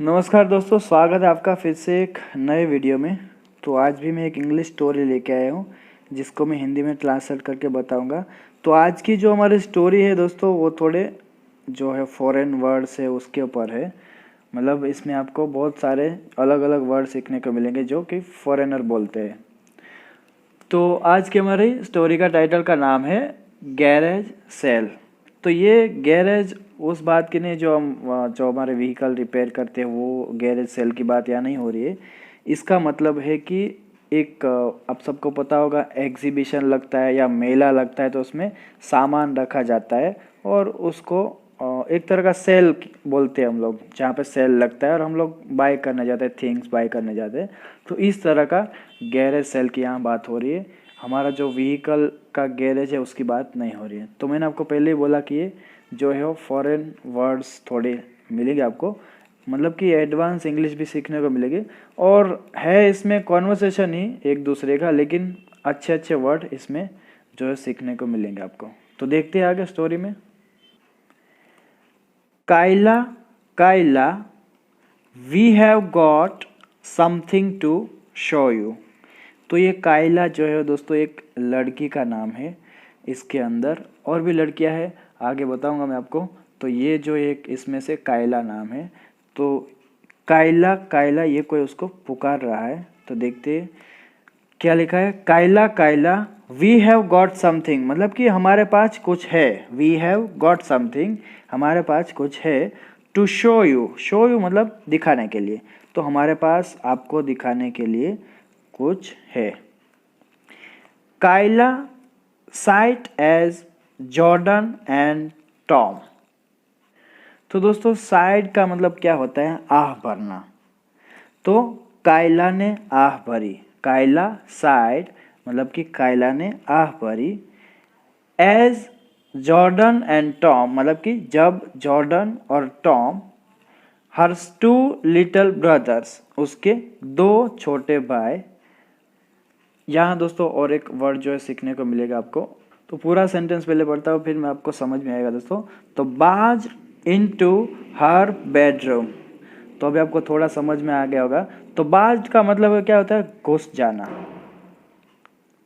नमस्कार दोस्तों, स्वागत है आपका फिर से एक नए वीडियो में। तो आज भी मैं एक इंग्लिश स्टोरी लेके आया हूँ जिसको मैं हिंदी में ट्रांसलेट करके बताऊँगा। तो आज की जो हमारी स्टोरी है दोस्तों, वो थोड़े जो है फॉरेन वर्ड्स है उसके ऊपर है। मतलब इसमें आपको बहुत सारे अलग अलग वर्ड सीखने को मिलेंगे जो कि फॉरेनर बोलते हैं। तो आज की हमारी स्टोरी का टाइटल का नाम है गैरेज सेल। तो ये गैरेज उस बात की नहीं जो हमारे व्हीकल रिपेयर करते हैं, वो गैरेज सेल की बात यहाँ नहीं हो रही है। इसका मतलब है कि एक आप सबको पता होगा एग्जीबिशन लगता है या मेला लगता है, तो उसमें सामान रखा जाता है और उसको एक तरह का सेल बोलते हैं हम लोग, जहाँ पे सेल लगता है और हम लोग बाय करने जाते हैं, थिंग्स बाय करने जाते हैं। तो इस तरह का गैरेज सेल की यहाँ बात हो रही है। हमारा जो व्हीकल का गैरेज है उसकी बात नहीं हो रही है। तो मैंने आपको पहले ही बोला कि ये जो है वो फॉरेन वर्ड्स थोड़े मिलेंगे आपको, मतलब कि एडवांस इंग्लिश भी सीखने को मिलेगी। और है इसमें कॉन्वर्सेशन ही एक दूसरे का, लेकिन अच्छे अच्छे वर्ड इसमें जो है सीखने को मिलेंगे आपको। तो देखते हैं आगे स्टोरी में। Kayla Kayla we have got something to show you. तो ये काइला जो है दोस्तों एक लड़की का नाम है। इसके अंदर और भी लड़कियां हैं, आगे बताऊंगा मैं आपको। तो ये जो एक इसमें से काइला नाम है। तो काइला काइला ये कोई उसको पुकार रहा है। तो देखते हैं क्या लिखा है। काइला Kayla we have got something, मतलब कि हमारे पास कुछ है। वी हैव गॉट समथिंग, हमारे पास कुछ है। To show you, show you मतलब दिखाने के लिए। तो हमारे पास आपको दिखाने के लिए कुछ है। Kayla sight as Jordan and Tom. तो दोस्तों साइड का मतलब क्या होता है? आह भरना। तो काइला ने आह भरी, काइला साइड मतलब कि काइला ने आह भरी। एज जॉर्डन एंड टॉम मतलब कि जब जॉर्डन और Tom, hers two little brothers उसके दो छोटे भाई। यहाँ दोस्तों और एक वर्ड जो है सीखने को मिलेगा आपको। तो पूरा सेंटेंस पहले पढ़ता हूँ, फिर मैं आपको समझ में आएगा दोस्तों। तो बाज इनटू हर बेडरूम। तो अभी आपको थोड़ा समझ में आ गया होगा। तो बाज का मतलब क्या होता है? घुस जाना।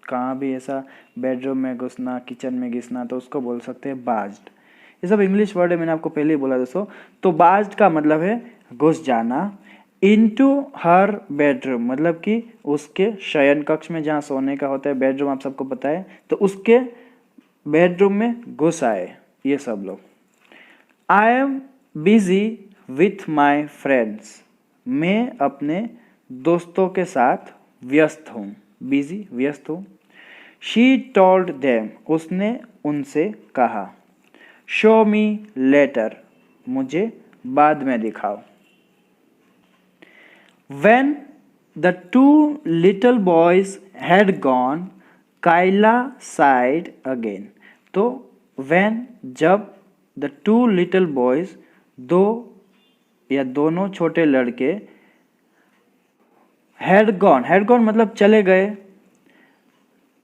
कहाँ भी ऐसा बेडरूम में घुसना, किचन में घुसना, तो उसको बोल सकते हैं बाज्ड। ये सब इंग्लिश वर्ड है, मैंने आपको पहले ही बोला दोस्तों। तो बाज्ड का मतलब है घुस जाना। इनटू हर बेडरूम मतलब कि उसके शयन कक्ष में, जहाँ सोने का होता है बेडरूम, आप सबको पता है। तो उसके बेडरूम में घुस आए ये सब लोग। I am busy with my friends, मैं अपने दोस्तों के साथ व्यस्त हूँ। बिजी व्यस्त हूँ। शी टोल्ड देम, उसने उनसे कहा। शो मी लेटर, मुझे बाद में दिखाओ। When the two little boys had gone, Kaila sighed again. तो when जब the two little boys, दो या दोनों छोटे लड़के, had gone मतलब चले गए,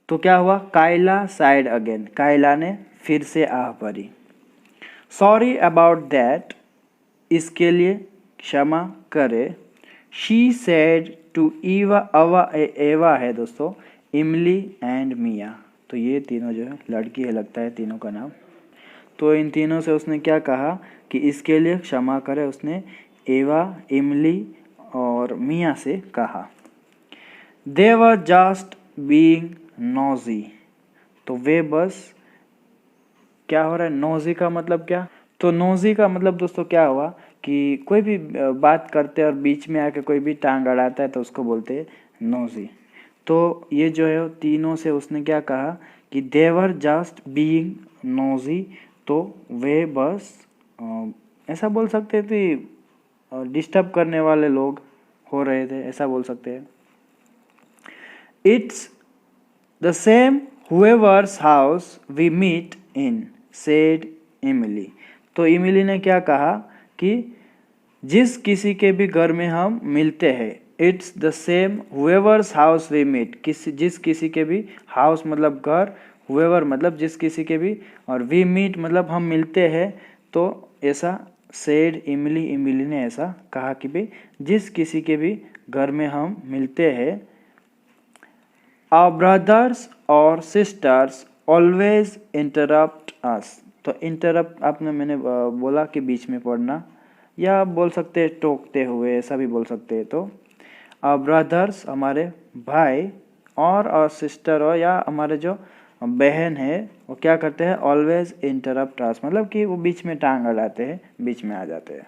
तो क्या हुआ? काइला साइड अगेन, काइला ने फिर से आह भरी। सॉरी अबाउट दैट, इसके लिए क्षमा करे। शी सेड टू ईवा, एवा है दोस्तों, इमली एंड मिया। तो ये तीनों जो है लड़की है लगता है तीनों का नाम। तो इन तीनों से उसने क्या कहा कि इसके लिए क्षमा करे। उसने एवा, इमली और मिया से कहा। दे वर जस्ट बीइंग नोजी, तो वे बस, क्या हो रहा है? नोजी का मतलब क्या? तो नोजी का मतलब दोस्तों क्या हुआ कि कोई भी बात करते हैं और बीच में आके कोई भी टांग अड़ाता है तो उसको बोलते हैं नोजी। तो ये जो है तीनों से उसने क्या कहा कि देवर जस्ट बीइंग नोजी, तो वे बस ऐसा बोल सकते थे, डिस्टर्ब करने वाले लोग हो रहे थे, ऐसा बोल सकते हैं। It's the same whoever's house we meet in, said Emily। तो इमिली ने क्या कहा कि जिस किसी के भी घर में हम मिलते हैं, it's the same whoever's house we meet, जिस किसी के भी, हाउस मतलब घर, whoever मतलब जिस किसी के भी, और we meet मतलब हम मिलते हैं। तो ऐसा सेड इमली, इमली ने ऐसा कहा कि भाई जिस किसी के भी घर में हम मिलते हैं, आवर ब्रदर्स और सिस्टर्स ऑलवेज इंटरप्ट अस। तो इंटरप्ट आपने मैंने बोला कि बीच में पढ़ना, या आप बोल सकते हैं टोकते हुए, ऐसा भी बोल सकते हैं। तो आवर ब्रदर्स हमारे भाई और सिस्टर और या हमारे जो बहन है वो क्या करते हैं, ऑलवेज इंटरप्ट अस, मतलब कि वो बीच में टांग अड़ाते हैं, बीच में आ जाते हैं।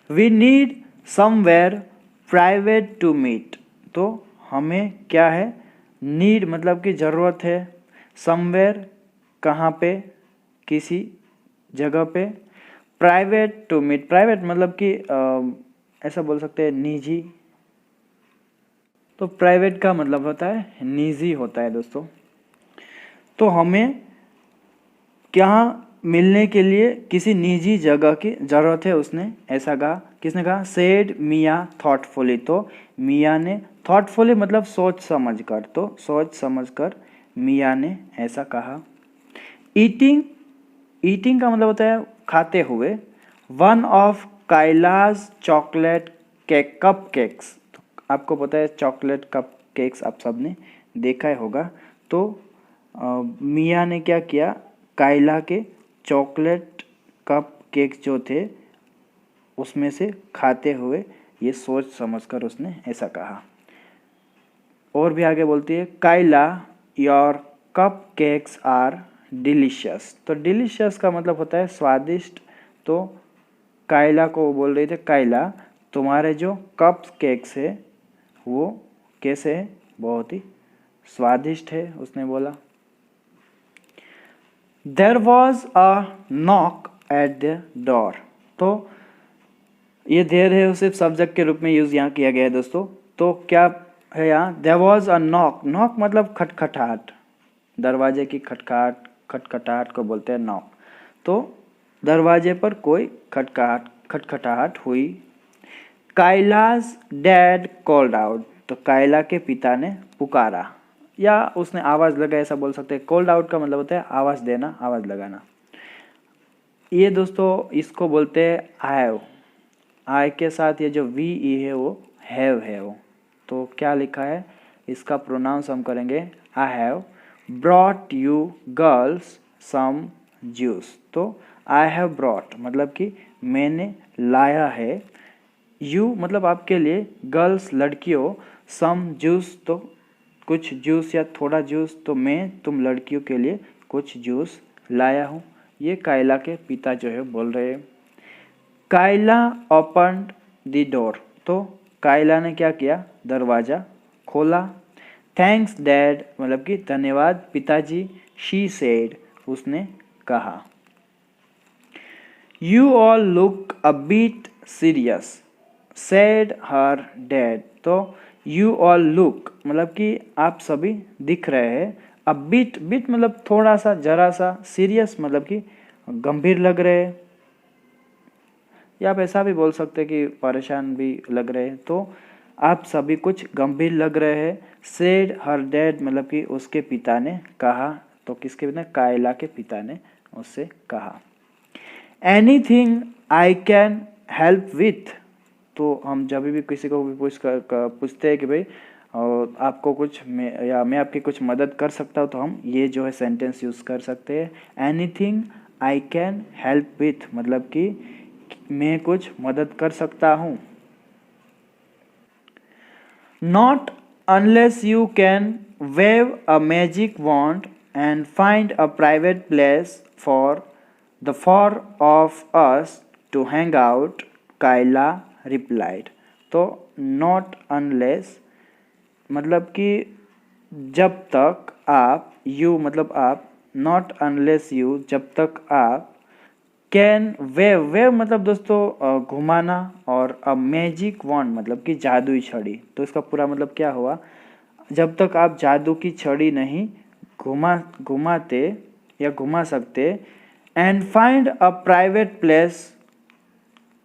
We need somewhere private to meet. तो हमें क्या है, नीड मतलब कि ज़रूरत है, समवेयर कहाँ पे, किसी जगह पे, प्राइवेट टू मीट, प्राइवेट मतलब कि ऐसा बोल सकते हैं निजी। तो प्राइवेट का मतलब होता है निजी होता है दोस्तों। तो हमें क्या मिलने के लिए किसी निजी जगह की ज़रूरत है, उसने ऐसा कहा। किसने कहा, सेड मिया थॉटफुली। तो मिया ने थॉटफुली मतलब सोच समझ कर, तो सोच समझ कर मिया ने ऐसा कहा। ईटिंग, ईटिंग का मतलब होता है खाते हुए। One of Kayla's chocolate cake cupcakes. तो आपको पता है चॉकलेट कप केक्स आप सब ने देखा ही होगा। तो मिया ने क्या किया, काइला के चॉकलेट कप केक जो थे उसमें से खाते हुए ये सोच समझकर उसने ऐसा कहा। और भी आगे बोलती है, Kayla your cupcakes are delicious. तो डिलीशियस का मतलब होता है स्वादिष्ट। तो काइला को बोल रही थे, काइला तुम्हारे जो कप केक्स है वो कैसे है, बहुत ही स्वादिष्ट है, उसने बोला। There was a knock at the door. तो ये देर है उसे सब्जेक्ट के रूप में यूज यहाँ किया गया है दोस्तों। तो क्या है यहाँ, there was a knock. Knock मतलब खटखटाहट, दरवाजे की खटखटाहट को बोलते हैं नॉक। तो दरवाजे पर कोई खटखटाहट हुई। काइलास डैड कॉल्ड आउट। तो काइला के पिता ने पुकारा या उसने आवाज़ लगाई, ऐसा बोल सकते हैं। कॉल्ड आउट का मतलब होता है आवाज़ देना, आवाज़ लगाना। ये दोस्तों इसको बोलते हैं हैव। आई के साथ ये जो वी ई है वो हैव है वो। तो क्या लिखा है, इसका प्रोनाउंस हम करेंगे I have brought you girls some juice. तो आई हैव ब्रॉट मतलब कि मैंने लाया है, यू मतलब आपके लिए, गर्ल्स लड़कियों, सम जूस तो कुछ जूस या थोड़ा जूस, तो मैं तुम लड़कियों के लिए कुछ जूस लाया हूँ। ये काइला के पिता जो है बोल रहे हैं। काइला ओपन्ड द डोर। तो काइला ने क्या किया, दरवाज़ा खोला। थैंक्स डैड मतलब कि धन्यवाद पिताजी। शी सेड उसने कहा। You all look a bit serious said her dad. तो यू ऑल लुक मतलब कि आप सभी दिख रहे हैं। अ बीट, बीट मतलब थोड़ा सा, जरा सा, सीरियस मतलब कि गंभीर लग रहे हैं, या आप ऐसा भी बोल सकते हैं कि परेशान भी लग रहे हैं। तो आप सभी कुछ गंभीर लग रहे हैं। सेड हर डैड मतलब कि उसके पिता ने कहा। तो किसके पिता, काइला के पिता ने उससे कहा। Anything I can help with. तो हम जब भी किसी को भी पूछते हैं कि भाई और आपको कुछ मैं आपकी कुछ मदद कर सकता हूँ, तो हम ये जो है सेंटेंस यूज़ कर सकते हैं। Anything I can help with मतलब कि मैं कुछ मदद कर सकता हूँ। Not unless you can wave a magic wand and find a private place for the four of us to hang out, Kayla replied. तो नॉट अनलेस मतलब कि जब तक आप, यू मतलब आप, नॉट अनलेस यू जब तक आप, कैन वेव, वेव मतलब दोस्तों घुमाना, और अ मैजिक वॉन्ड मतलब कि जादुई छड़ी। तो इसका पूरा मतलब क्या हुआ, जब तक आप जादू की छड़ी नहीं घुमाते या घुमा सकते। And find a private place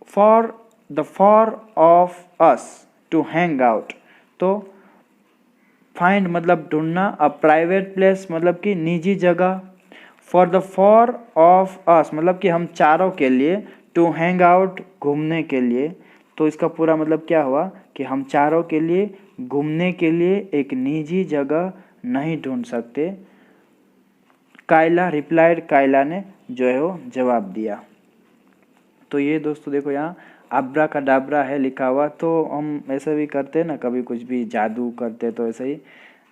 for the four of us to hang out. तो फाइंड मतलब ढूंढना, अ प्राइवेट प्लेस मतलब कि निजी जगह, for the four of us मतलब कि हम चारों के लिए, टू हैंग आउट घूमने के लिए। तो इसका पूरा मतलब क्या हुआ कि हम चारों के लिए घूमने के लिए एक निजी जगह नहीं ढूंढ सकते। कायला रिप्लाइड, कायला ने जो है वो जवाब दिया। तो ये दोस्तों देखो यहाँ अब्रा का डाबरा है लिखा हुआ। तो हम ऐसा भी करते हैं ना, कभी कुछ भी जादू करते तो ऐसा ही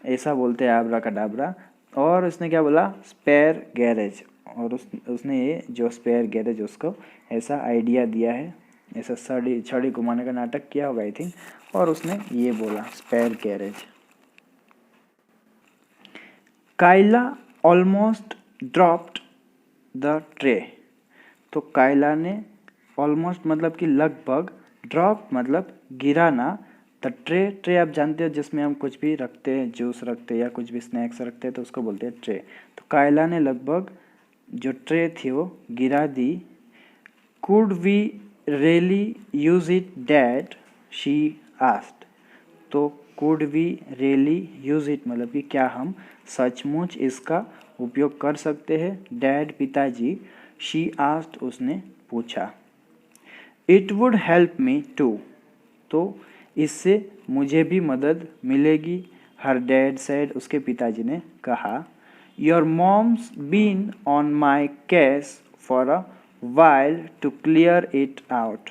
ऐसा बोलते हैं अब्रा का डाबरा। और उसने क्या बोला, स्पेयर गैरेज। और उसने ये जो स्पेयर गैरेज उसको ऐसा आइडिया दिया है, ऐसा छड़ी छड़ी घुमाने का नाटक किया होगा आई थिंक, और उसने ये बोला spare garage. Kayla almost dropped the tray. तो कायला ने ऑलमोस्ट मतलब कि लगभग, ड्रॉप मतलब गिराना, द ट्रे, ट्रे आप जानते हो जिसमें हम कुछ भी रखते हैं, जूस रखते हैं या कुछ भी स्नैक्स रखते हैं तो उसको बोलते हैं ट्रे। तो कायला ने लगभग जो ट्रे थी वो गिरा दी। Could we really use it dad, she asked. तो could we really use it मतलब कि क्या हम सचमुच इसका उपयोग कर सकते हैं, डैड पिताजी, शी आस्क्ड उसने पूछा। It would help me too. तो इससे मुझे भी मदद मिलेगी, हर डैड सेड, उसके पिताजी ने कहा। Your mom's been on my case for a while to clear it out.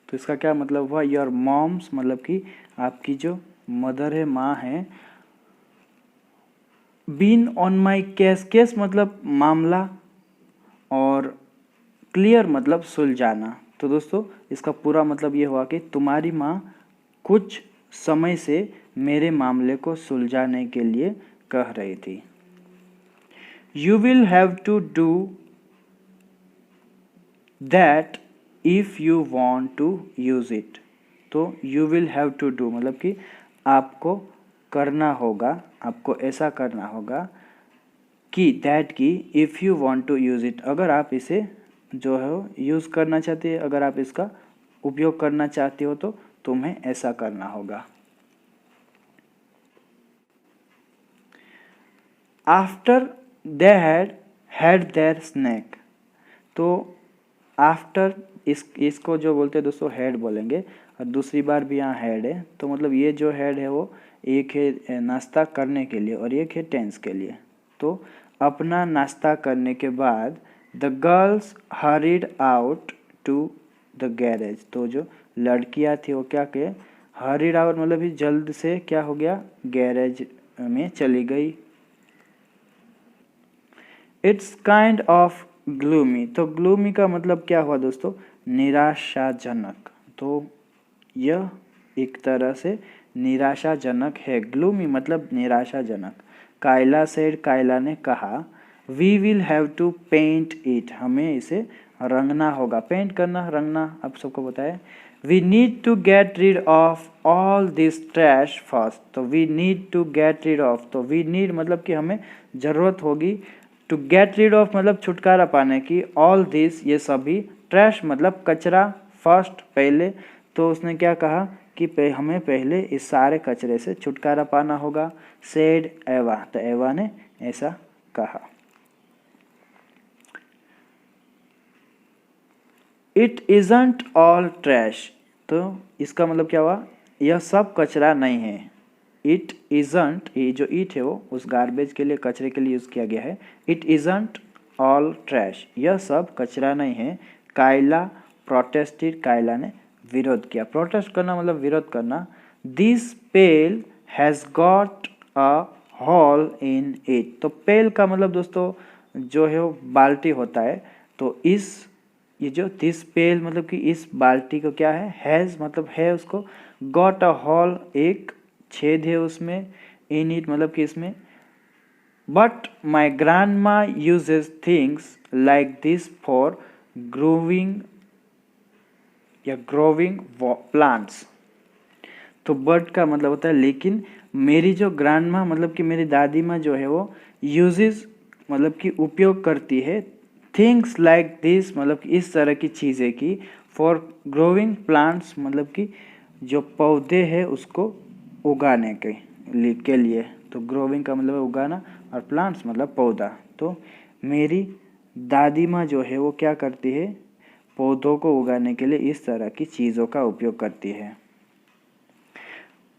तो इसका क्या मतलब हुआ, योर मॉम्स मतलब कि आपकी जो मदर है, माँ है, been on my case, case मतलब मामला, और क्लियर मतलब सुलझाना। तो दोस्तों इसका पूरा मतलब ये हुआ कि तुम्हारी माँ कुछ समय से मेरे मामले को सुलझाने के लिए कह रही थी। You will have to do that if you want to use it. तो you will have to do मतलब कि आपको करना होगा, आपको ऐसा करना होगा कि दैट की, if you want to use it, अगर आप इसे जो है यूज़ करना चाहते हैं, अगर आप इसका उपयोग करना चाहते हो तो तुम्हें ऐसा करना होगा। After they had their snack. तो आफ्टर इसको जो बोलते हैं दोस्तों हेड बोलेंगे, और दूसरी बार भी यहाँ हेड है। तो मतलब ये जो हेड है वो एक है नाश्ता करने के लिए और एक है टेंस के लिए। तो अपना नाश्ता करने के बाद the girls hurried out to the garage. तो जो लड़कियां थी वो क्या कहे, हरीड आउट मतलब ही जल्द से क्या हो गया, गैरेज में चली गई। It's kind of gloomy. तो ग्लूमी का मतलब क्या हुआ दोस्तों, निराशाजनक। तो यह एक तरह से निराशाजनक है, ग्लूमी मतलब निराशाजनक। कायला सेड, कायला ने कहा। We will have to paint it, हमें इसे रंगना होगा। पेंट करना, रंगना आप सबको पता है। We need to get rid of all this trash first. तो we need to get rid of, तो वी नीड मतलब कि हमें ज़रूरत होगी, टू गेट रीड ऑफ मतलब छुटकारा पाने की, ऑल दिस ये सभी, ट्रैश मतलब कचरा, फर्स्ट पहले। तो उसने क्या कहा कि हमें पहले इस सारे कचरे से छुटकारा पाना होगा। सेड एवा, तो एवा ने ऐसा कहा। It isn't all trash. तो इसका मतलब क्या हुआ, यह सब कचरा नहीं है। इट इजंट, ये जो इट है वो उस गार्बेज के लिए, कचरे के लिए यूज़ किया गया है। इट इजंट ऑल ट्रैश, यह सब कचरा नहीं है। कायला प्रोटेस्टेड, कायला ने विरोध किया। प्रोटेस्ट करना मतलब विरोध करना। This pail has got a hole in it. तो पेल का मतलब दोस्तों जो है वो बाल्टी होता है। तो ये जो दिस पेल मतलब कि इस बाल्टी को क्या है, हैज़ मतलब है उसको, गॉट अ होल एक छेद है उसमें, इन इट मतलब कि इसमें। बट माई ग्रैंड माँ uses things like this for growing या ग्रोविंग प्लांट्स। तो बट का मतलब होता है लेकिन, मेरी जो ग्रैंड माँ मतलब कि मेरी दादी माँ जो है वो यूजेस मतलब कि उपयोग करती है, थिंग्स लाइक दिस मतलब कि इस तरह की चीज़ें की, फॉर ग्रोविंग प्लांट्स मतलब कि जो पौधे हैं उसको उगाने के लिए। तो ग्रोविंग का मतलब है उगाना और प्लांट्स मतलब पौधा। तो मेरी दादी माँ जो है वो क्या करती है, पौधों को उगाने के लिए इस तरह की चीज़ों का उपयोग करती है।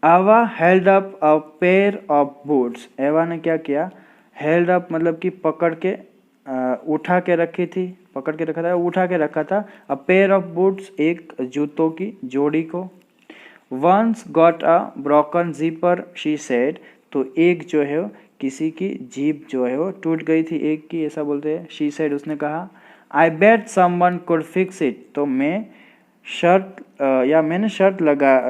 आवा held up a pair of boots. एवा ने क्या किया, हेल्ड अप मतलब कि पकड़ के उठा के रखी थी, पकड़ के रखा था, उठा के रखा था। अ पेयर ऑफ बूट्स, एक जूतों की जोड़ी को। One's got a broken zipper she said. तो एक जो है किसी की जीप जो है वो टूट गई थी, एक की, ऐसा बोलते हैं। शी सेड, उसने कहा। आई बेट समवन कुड फिक्स इट। तो मैं शर्त या मैंने शर्त लगा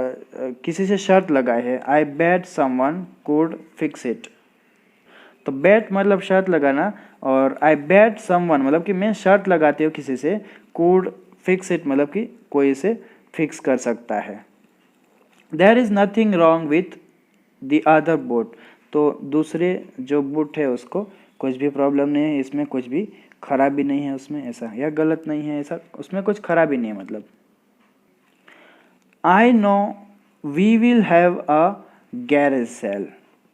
किसी से शर्त लगाई है। आई बेट समवन कुड फिक्स इट। तो बेट मतलब शर्त लगाना, और आई बेट समवन मतलब कि मैं शर्त लगाती हूँ किसी से। कुड फिक्स इट मतलब कि कोई इसे फिक्स कर सकता है। There is nothing wrong with the other boot. तो दूसरे जो बूट है उसको कुछ भी प्रॉब्लम नहीं है, इसमें कुछ भी खराबी नहीं है उसमें, ऐसा, या गलत नहीं है ऐसा, उसमें कुछ खराबी नहीं है मतलब। I know we will have a garage sale.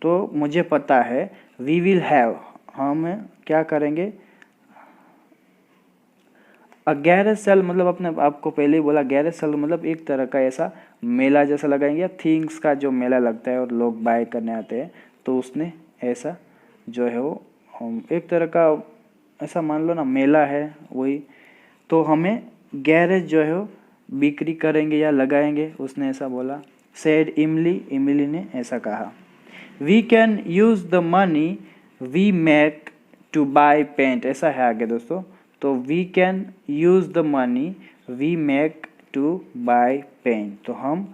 तो मुझे पता है, वी विल हैव, हम क्या करेंगे, गैरेज सेल मतलब अपने आपको पहले ही बोला, गैरेज सेल मतलब एक तरह का ऐसा मेला जैसा लगाएंगे, या थिंग्स का जो मेला लगता है और लोग बाय करने आते हैं, तो उसने ऐसा जो है वो एक तरह का ऐसा मान लो ना मेला है वही। तो हमें गैरेज जो है वो बिक्री करेंगे या लगाएंगे, उसने ऐसा बोला। सेड इमली, इमली ने ऐसा कहा। We can use the money we make to buy paint, ऐसा है आगे दोस्तों। तो we can use the money we make to buy paint. तो हम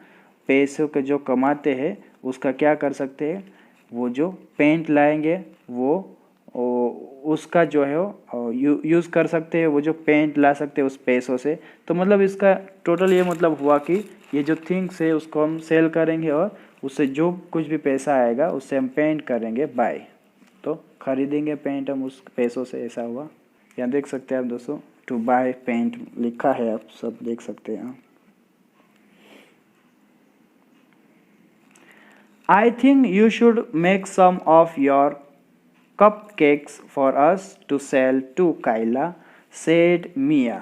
पैसों के जो कमाते हैं उसका क्या कर सकते हैं, वो जो पेंट लाएंगे वो उसका जो है वो यूज़ कर सकते हैं, वो जो पेंट ला सकते हैं उस पैसों से। तो मतलब इसका टोटल ये मतलब हुआ कि ये जो थिंग्स है उसको हम सेल करेंगे, और उससे जो कुछ भी पैसा आएगा उससे हम पेंट करेंगे बाय। तो खरीदेंगे पेंट हम उस पैसों से, ऐसा हुआ। यहाँ देख सकते हैं आप दोस्तों, टू बाय पेंट लिखा है, आप सब देख सकते हैं। I think you should make some of your cupcakes for us to sell to Kyla, said Mia।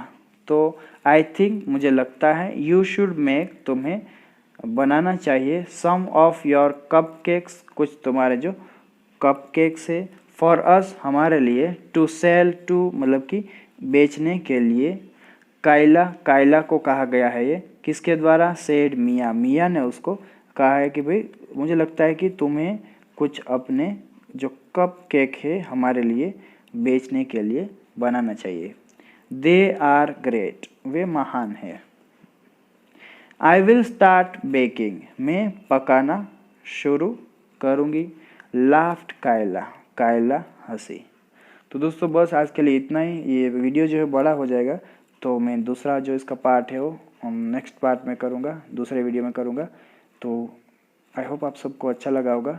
तो आई थिंक मुझे लगता है, यू शुड मेक तुम्हें बनाना चाहिए, सम ऑफ योर कपकेक्स कुछ तुम्हारे जो कपकेक्स है, फॉर अस हमारे लिए, टू सेल टू मतलब कि बेचने के लिए, कायला, कायला को कहा गया है ये किसके द्वारा, सेड मिया, मिया ने उसको कहा है कि भाई मुझे लगता है कि तुम्हें कुछ अपने जो कप केक है हमारे लिए बेचने के लिए बनाना चाहिए। दे आर ग्रेट, वे महान है। आई विल स्टार्ट बेकिंग, मैं पकाना शुरू करूँगी। लाफ्ट कायला, कायला हंसी। तो दोस्तों बस आज के लिए इतना ही। ये वीडियो जो है बड़ा हो जाएगा, तो मैं दूसरा जो इसका पार्ट है वो नेक्स्ट पार्ट में करूँगा, दूसरे वीडियो में करूँगा। तो आई होप आप सबको अच्छा लगा होगा।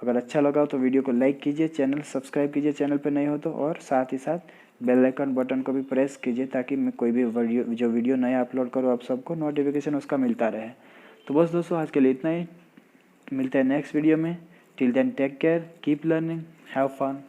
अगर अच्छा लगा हो तो वीडियो को लाइक कीजिए, चैनल सब्सक्राइब कीजिए चैनल पर नहीं हो तो, और साथ ही साथ बेल आइकन बटन को भी प्रेस कीजिए, ताकि मैं कोई भी वीडियो नया अपलोड करूँ आप सबको नोटिफिकेशन उसका मिलता रहे। तो बस दोस्तों आज के लिए इतना ही, मिलते हैं नेक्स्ट वीडियो में। Till then take care, keep learning, have fun.